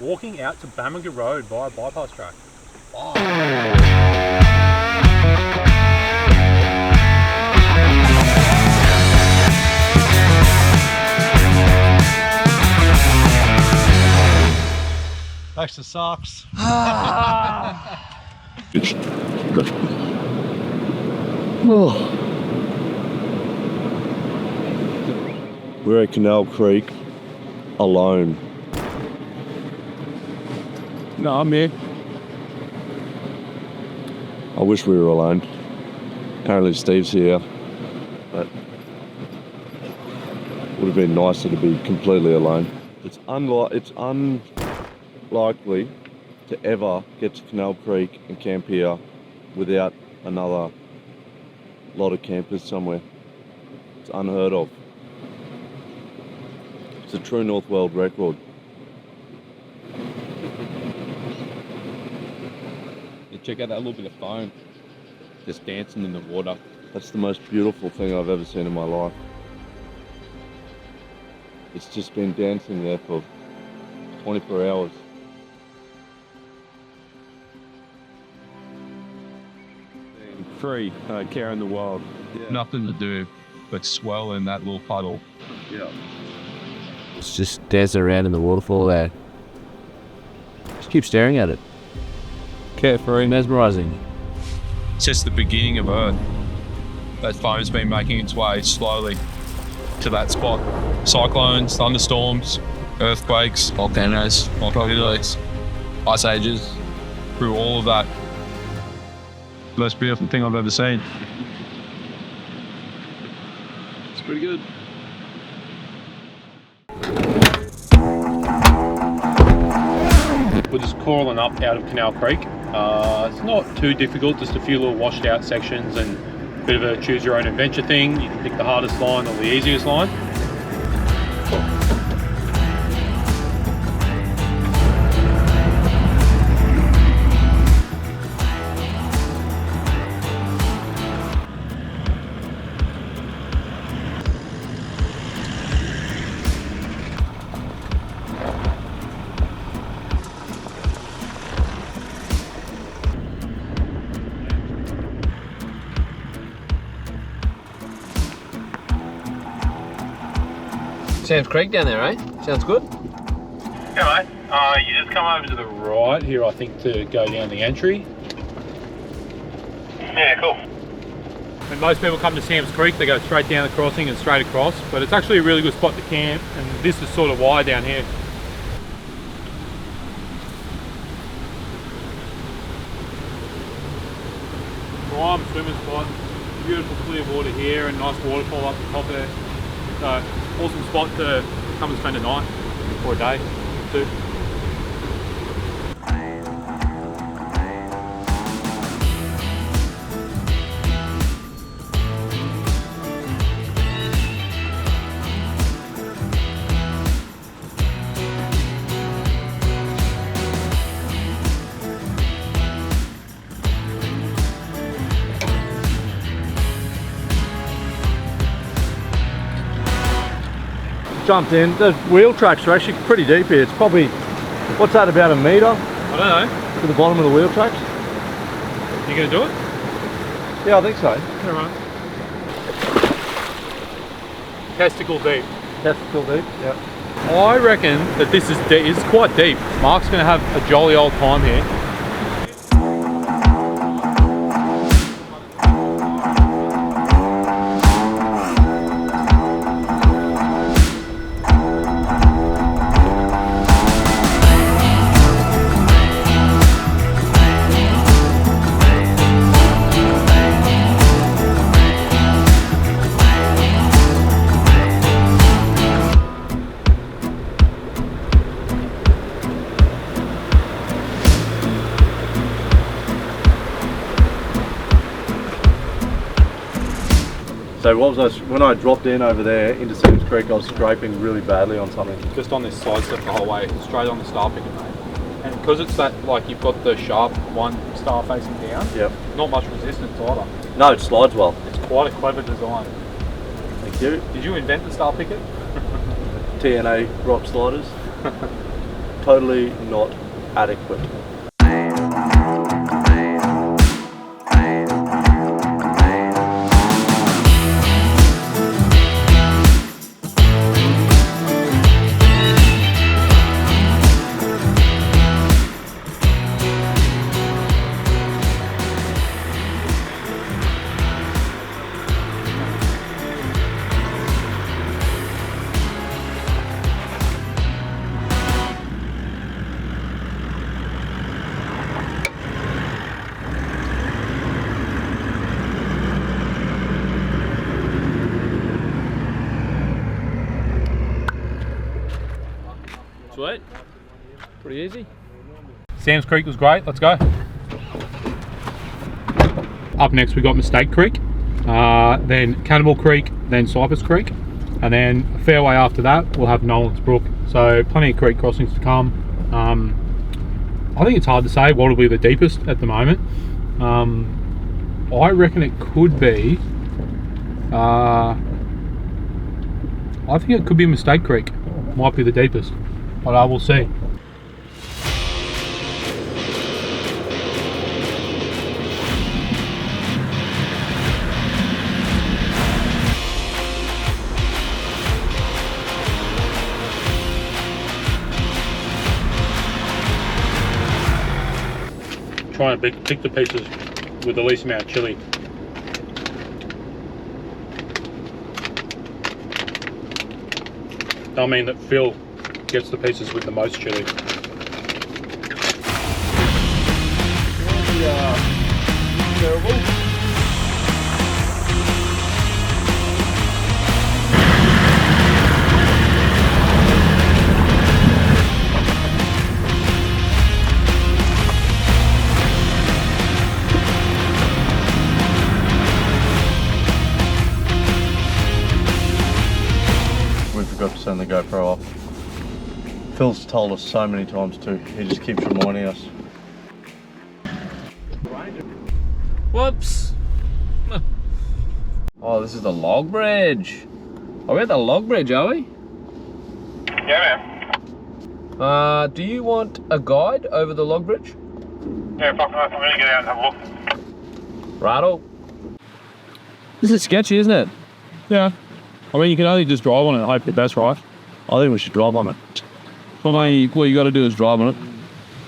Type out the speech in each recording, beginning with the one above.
walking out to Bogged Road via bypass track. Wow. Thanks to socks. We're at Canal Creek alone. No, I'm here. I wish we were alone. Apparently Steve's here, but would have been nicer to be completely alone. It's unlikely to ever get to Canal Creek and camp here without another lot of campers somewhere. It's unheard of. It's a true North World record. Check out that little bit of foam just dancing in the water. That's the most beautiful thing I've ever seen in my life. It's just been dancing there for 24 hours. Free, care in the wild. Yeah. Nothing to do but swell in that little puddle. Yeah. It's just dancing around in the waterfall there. Just keep staring at it. Carefree. Mesmerising. It's just the beginning of Earth. That foam's been making its way slowly to that spot. Cyclones, thunderstorms, earthquakes, volcanoes, volcanoes, ice ages, through all of that. The most beautiful thing I've ever seen. It's pretty good. We're just crawling up out of Canal Creek. It's not too difficult, just a few little washed out sections and a bit of a choose your own adventure thing. You can pick the hardest line or the easiest line. Sam's Creek down there, eh? Sounds good. Yeah, mate. You just come over to the right here, I think, to go down the entry. Yeah, cool. When most people come to Sam's Creek, they go straight down the crossing and straight across, but it's actually a really good spot to camp, and this is sort of why down here. Prime swimming spot, beautiful clear water here, and nice waterfall up the top there. So, awesome spot to come and spend a night or a day too. Jumped in. The wheel tracks are actually pretty deep here. It's probably, what's that, about a metre? I don't know. To the bottom of the wheel tracks? You gonna do it? Yeah, I think so. Yeah, right. Testicle deep. Testicle deep, yeah. I reckon that this is deep. It's quite deep. Mark's gonna have a jolly old time here. So when I dropped in over there into Sam's Creek, I was scraping really badly on something. Just on this side step the whole way, straight on the star picket, mate. And because it's that, like, you've got the sharp one star facing down, Yep. not much resistance either. No, it slides well. It's quite a clever design. Thank you. Did you invent the star picket? TNA rock sliders. totally not adequate. Sweet. Pretty easy. Sam's Creek was great. Let's go. Up next we got Mistake Creek, then Cannibal Creek, then Cypress Creek, and then a fair way after that we'll have Nolan's Brook. So plenty of creek crossings to come. I think it's hard to say what will be the deepest at the moment. I reckon it could be. I think it could be Mistake Creek. Might be the deepest, but I will see. Try and pick the pieces with the least amount of chili. I mean that Phil gets the pieces with the most chili. Terrible. We forgot to turn the GoPro off. Phil's told us so many times too. He just keeps reminding us. Whoops. Oh, this is the log bridge. Are we at the log bridge, are we? Yeah, man. Do you want a guide over the log bridge? Yeah, fucking nice. I'm gonna get out and have a look. Righto. This is sketchy, isn't it? Yeah. I mean, you can only just drive on it and hope that that's right. I think we should drive on it. Well, all you got to do is drive on it.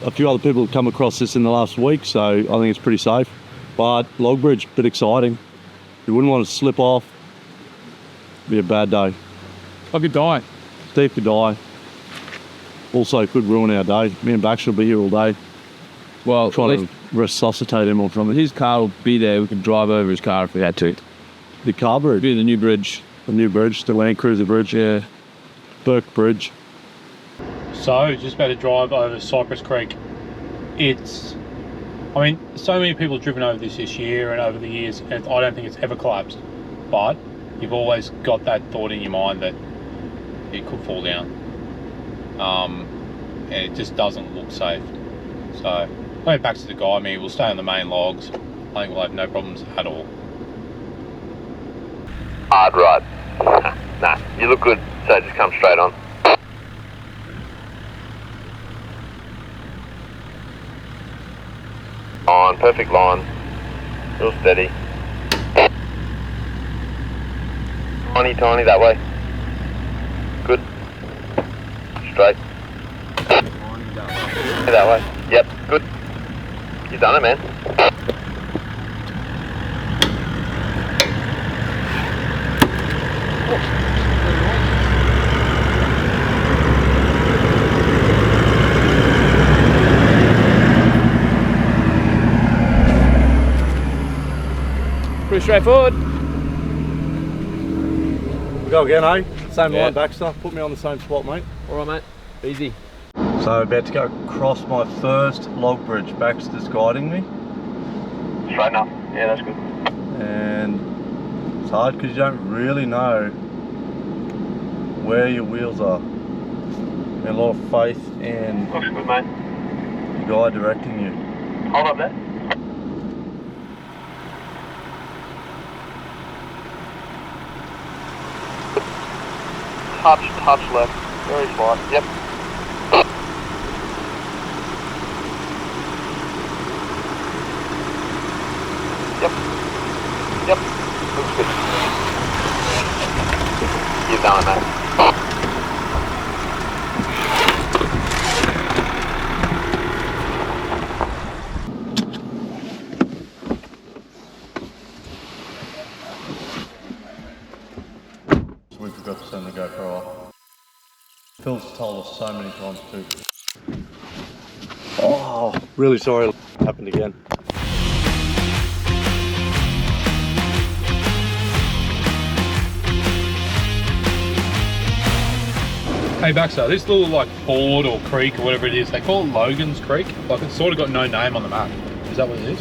A few other people have come across this in the last week, so I think it's pretty safe. But log bridge, a bit exciting. You wouldn't want to slip off. Be a bad day. I could die. Steve could die. Also could ruin our day. Me and Baxter will be here all day Well, trying to resuscitate him or something. his car will be there. We can drive over his car if we had to. The car bridge, Be the new bridge. the new bridge, the Land Cruiser bridge, Yeah. Burke Bridge. So, just about to drive over Cypress Creek. It's, I mean, so many people have driven over this year and over the years, and I don't think it's ever collapsed. But you've always got that thought in your mind that it could fall down. And it just doesn't look safe. So, going back to the guy, we'll stay on the main logs. I think we'll have no problems at all. Hard ride. Nah, you look good, so just come straight on. On, perfect line. Real steady. Tiny, tiny that way. Good. Straight. That way. Yep, good. You've done it, man. Pretty straightforward. We go again, eh? Same Yeah. line, Baxter. Put me on the same spot, mate. All right, mate. Easy. So about to go across my first log bridge. Baxter's guiding me, Straight enough. Yeah, that's good. and it's hard because you don't really know where your wheels are. And a lot of faith in Looks good, mate. the guy directing you. Hold up there. Touch left. Very slight. Yep. Phil's told us so many times too. Oh, really sorry it happened again. Hey Baxter, this little like ford or creek or whatever it is, they call it Logan's Creek. Like it's sort of got no name on the map. Is that what it is?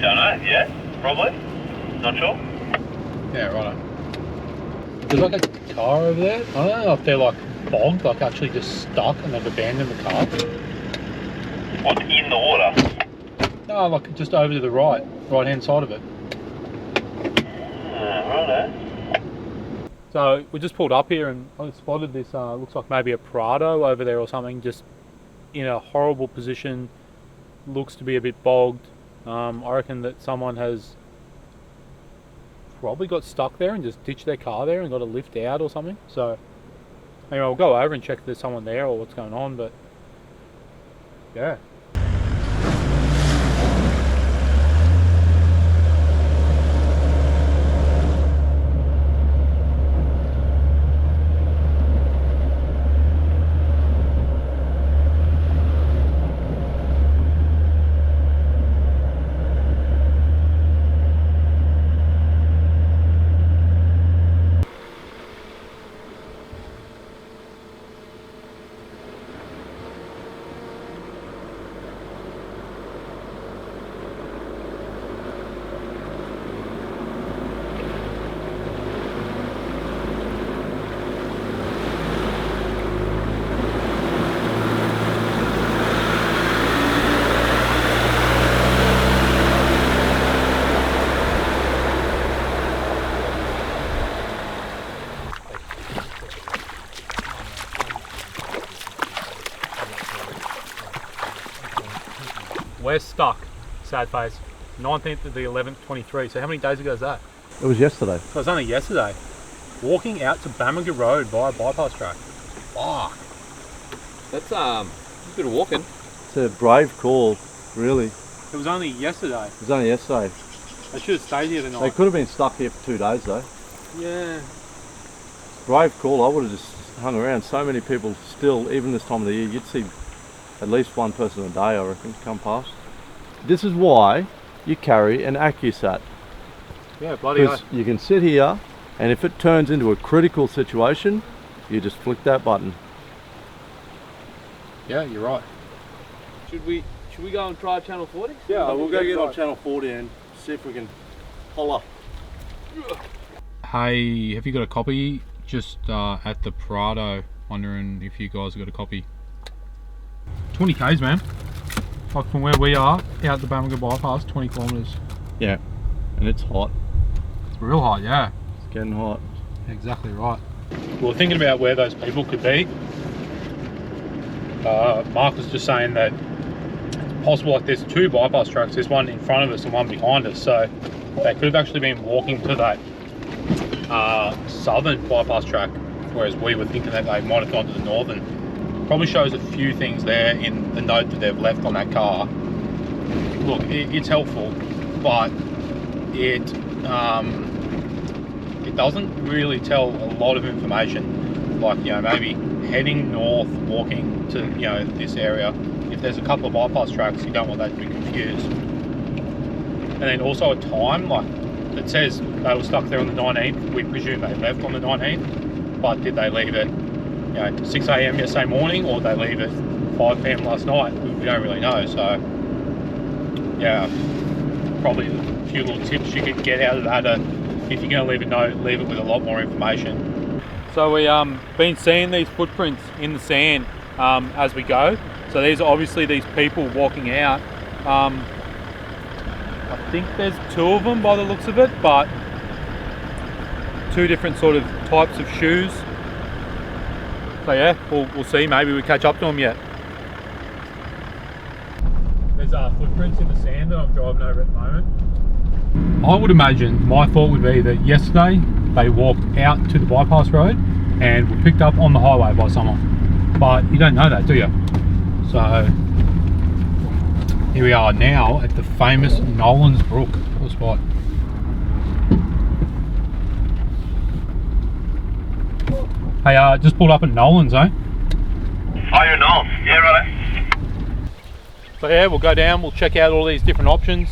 Don't know. Yeah, probably. Not sure. Yeah, right. There's like a car over there. I don't know if they're like bogged, like actually just stuck and they've abandoned the car. What, in the water? No, like just over to the right hand side of it. Righto. So we just pulled up here and I spotted this, looks like maybe a Prado over there or something, just in a horrible position, looks to be a bit bogged. I reckon that someone has probably got stuck there and just ditched their car there and got a lift out or something. So anyway, we'll go over and check if there's someone there or what's going on, but yeah. We're stuck, sad face. 19th of the 11th, 23. So how many days ago is that? It was yesterday. It was only yesterday. Walking out to Barramundi Road via bypass track. Fuck. That's a bit of walking. It's a brave call, really. It was only yesterday. It was only yesterday. They should have stayed here the They night. could have been stuck here for 2 days though. Yeah. Brave call. I would have just hung around. So many people still, even this time of the year, you'd see at least one person a day, I reckon, come past. This is why you carry an AccuSat. Yeah, bloody hell. Because you can sit here, and if it turns into a critical situation, you just flick that button. Yeah, you're right. Should we go and try channel 40? Yeah, we'll go get on channel 40 and see if we can holler. Hey, have you got a copy? Just at the Prado, wondering if you guys have got a copy. 20 k's, man. Like from where we are, out the Barramundi bypass, 20 kilometres. Yeah, and it's hot. It's real hot, yeah. It's getting hot. Exactly right. We were thinking about where those people could be. Marc was just saying that it's possible, like there's two bypass tracks, there's one in front of us and one behind us, so they could have actually been walking to that southern bypass track, whereas we were thinking that they might have gone to the northern. Probably shows a few things there in the note that they've left on that car. Look, it's helpful, but it doesn't really tell a lot of information. Like, you know, maybe heading north, walking to, you know, this area. If there's a couple of bypass tracks, you don't want that to be confused. And then also a time, like it says they were stuck there on the 19th. We presume they left on the 19th, but did they leave at, you know, 6 a.m. yesterday morning, or they leave at 5 p.m. last night? We don't really know. So yeah, probably a few little tips you could get out of that. If you're going to leave a note, leave it with a lot more information. So we been seeing these footprints in the sand as we go. So these are obviously these people walking out. I think there's two of them by the looks of it, but two different sort of types of shoes. So yeah, we'll see. Maybe we catch up to them yet. There's footprints in the sand that I'm driving over at the moment. I would imagine, my thought would be that yesterday they walked out to the bypass road and were picked up on the highway by someone. But you don't know that, do you? So here we are now at the famous Nolan's Brook. Cool spot. Hey, just pulled up at Nolan's, eh? Oh, you're Nolan. Yeah, right. So yeah, we'll go down, we'll check out all these different options,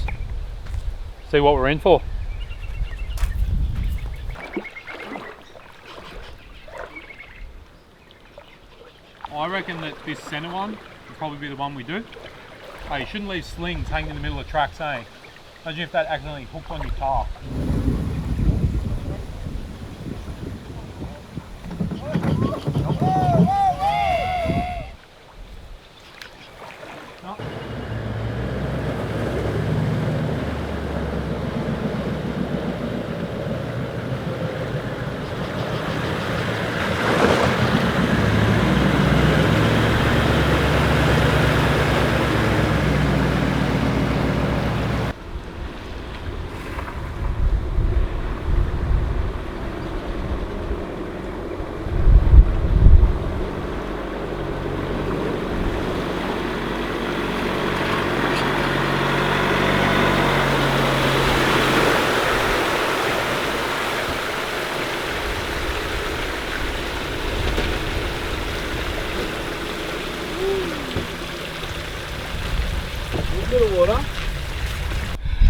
see what we're in for. I reckon that this centre one will probably be the one we do. Hey, you shouldn't leave slings hanging in the middle of tracks, eh? Imagine if that accidentally hooked on your car.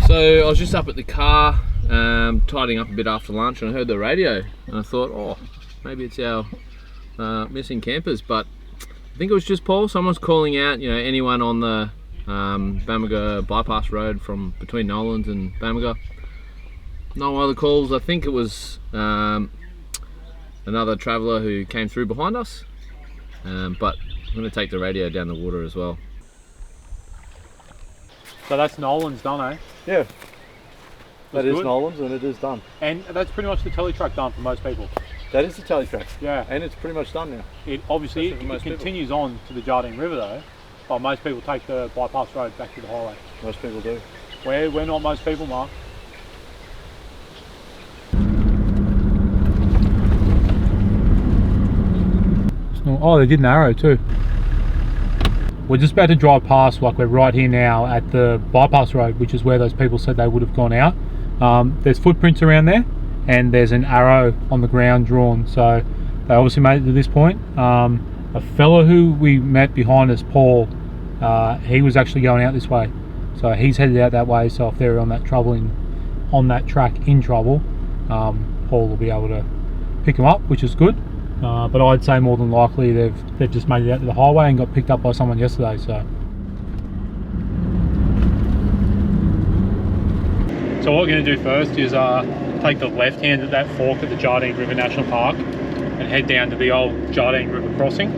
So I was just up at the car, tidying up a bit after lunch, and I heard the radio, and I thought, oh, maybe it's our missing campers, but I think it was just Paul. Someone's calling out, you know, anyone on the Bamaga bypass road from between Nolans and Bamaga. No other calls. I think it was another traveller who came through behind us, but I'm going to take the radio down the water as well. So that's Nolan's done, eh? Yeah. That is good. Nolan's and it is done. And that's pretty much the Tele Track done for most people. That is the Tele Track. Yeah. And it's pretty much done now. It obviously Especially for most continues on to the Jardine River though, but most people take the bypass road back to the highway. Most people do. We're not most people, Mark. Oh, they did an arrow too. We're just about to drive past, like we're right here now at the bypass road, which is where those people said they would have gone out. There's footprints around there and there's an arrow on the ground drawn, so they obviously made it to this point. A fellow who we met behind us, Paul, he was actually going out this way, so he's headed out that way. So if they're on that track in trouble, Paul will be able to pick them up, which is good. But I'd say more than likely they've just made it out to the highway and got picked up by someone yesterday. So what we're going to do first is take the left hand at that fork at the Jardine River National Park and head down to the old Jardine River crossing.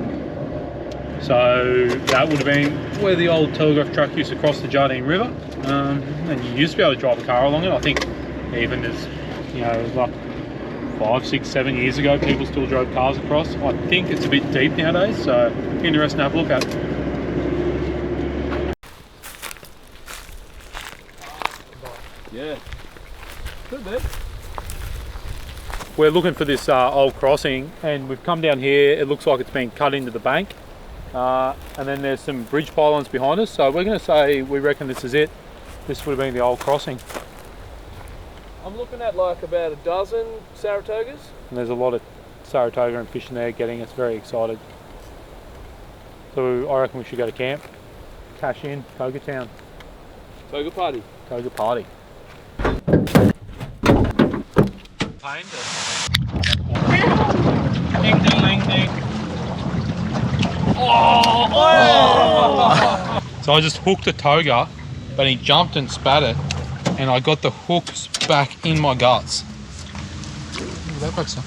So that would have been where the old telegraph track used to cross the Jardine River, and you used to be able to drive a car along it. I think even as, you know, like 5, 6, 7 years ago, people still drove cars across. I think it's a bit deep nowadays, so interesting to have a look at. Yeah. Good, man. We're looking for this old crossing, and we've come down here. It looks like it's been cut into the bank, and then there's some bridge pylons behind us, so we're going to say we reckon this is it. This would have been the old crossing. I'm looking at like about a dozen Saratogas. And there's a lot of Saratoga and fish in there getting us very excited. So I reckon we should go to camp, cash in, Toga Town. Toga party. Toga party. Ding ding ding ding. Oh! So I just hooked a toga, but he jumped and spat it, and I got the hooks back in my guts. Look at that, Baxter.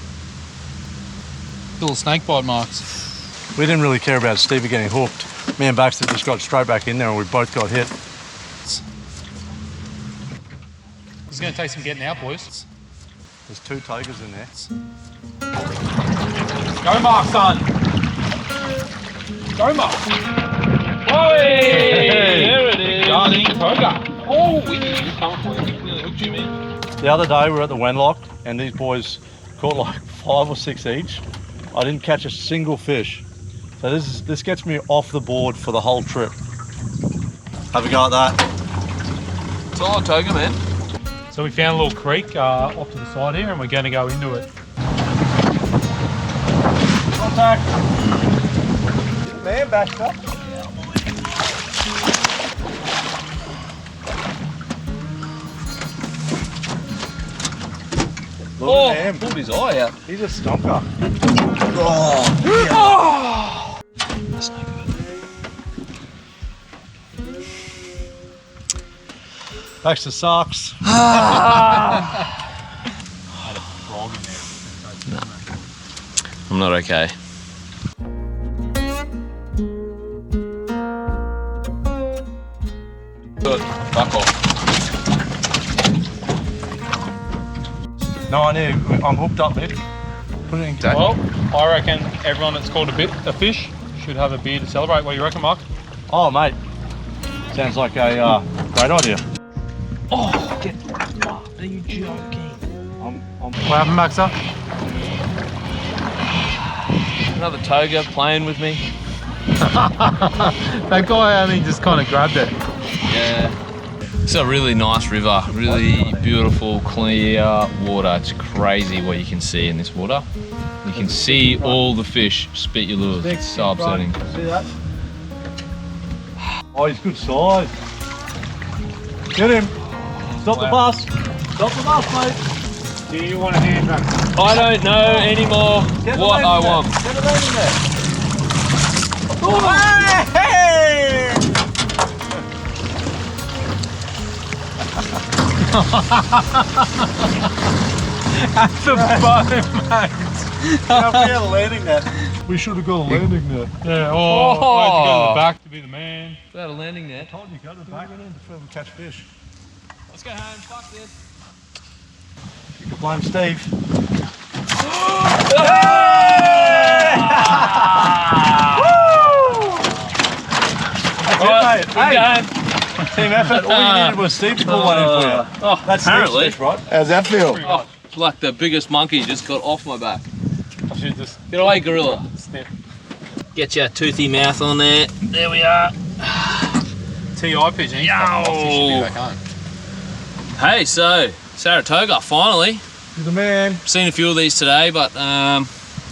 Little snake bite marks. We didn't really care about Stevie getting hooked. Me and Baxter just got straight back in there and we both got hit. It's going to take some getting out, boys. There's 2 togas in there. Go, Marc, son. Go, Marc. Hey, there it is. Jardine toga. Oh, we did just come for you. We nearly hooked you, man. The other day we were at the Wenlock and these boys caught like 5 or 6 each. I didn't catch a single fish. So this gets me off the board for the whole trip. Have a go at that. Solid toga, man. So we found a little creek off to the side here, and we're going to go into it. man, Baxter. Oh, pulled his eye out. He's a stonker. That's no good. Baxter sucks. I'm not okay. Good. Fuck off. No, I knew. I'm hooked up, mate. Put it in. Well, I reckon everyone that's caught a fish should have a beer to celebrate. What do you reckon, Mark? Oh, mate. Sounds like a great idea. Oh, get fucked. Are you joking? What happened, Baxter? Another toga playing with me. That guy only just kind of grabbed it. Yeah. It's a really nice river, really beautiful, clear water. It's crazy what you can see in this water. You can see all the fish spit your lures. It's so upsetting. See that? Oh, he's good size. Get him. Stop the bus. Stop the bus, mate. Do you want a hand back? I don't know anymore what I want. Get the man in there. Oh, hey! At the bottom, mate. How we had a landing net. We should have got a landing net. Yeah, or I had to go to the back to be the man. Is that a landing net? I told you, go to the back. That's where we catch fish. Let's go home. Fuck this. You can blame Steve. Alright, Hey, team effort. All you needed was Steve to pull one in for you. Oh, That's apparently. Steve's fish, right? How's that feel? Oh, it's like the biggest monkey just got off my back. I should just Get away, gorilla. snip. Get your toothy mouth on there. There we are. TI pigeon. He's fucking lost. He should be back home. Hey, so Saratoga finally. You're the man. Seen a few of these today, but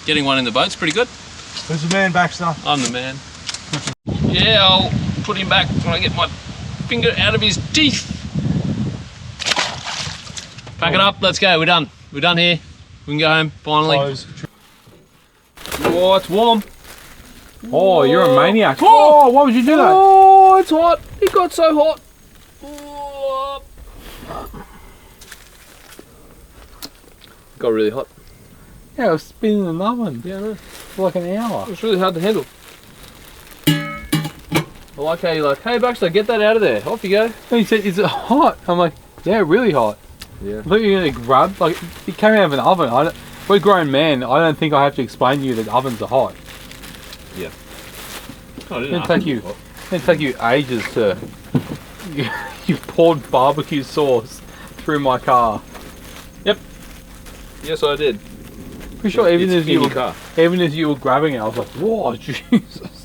getting one in the boat's pretty good. Who's the man, Baxter? I'm the man. Yeah, I'll put him back when I get my finger out of his teeth. Pack it up. Let's go. We're done. We're done here. We can go home finally. Close. Oh, it's warm. Oh, you're a maniac. Oh, why would you do that? Oh, it's hot. It got so hot. Oh. Got really hot. Yeah, it was spinning in the oven. Yeah, I know. For like an hour. It's really hard to handle. I like how you're like, hey Baxter, get that out of there. Off you go. And he said, is it hot? I'm like, yeah, really hot. Yeah. I thought you were going to grab, like, it came out of an oven. We're grown men. I don't think I have to explain to you that ovens are hot. Yeah. It'd take you ages to. You poured barbecue sauce through my car. Yes, I did. Pretty sure even It's as you in your were car. even as you were grabbing it, I was like, whoa, Jesus.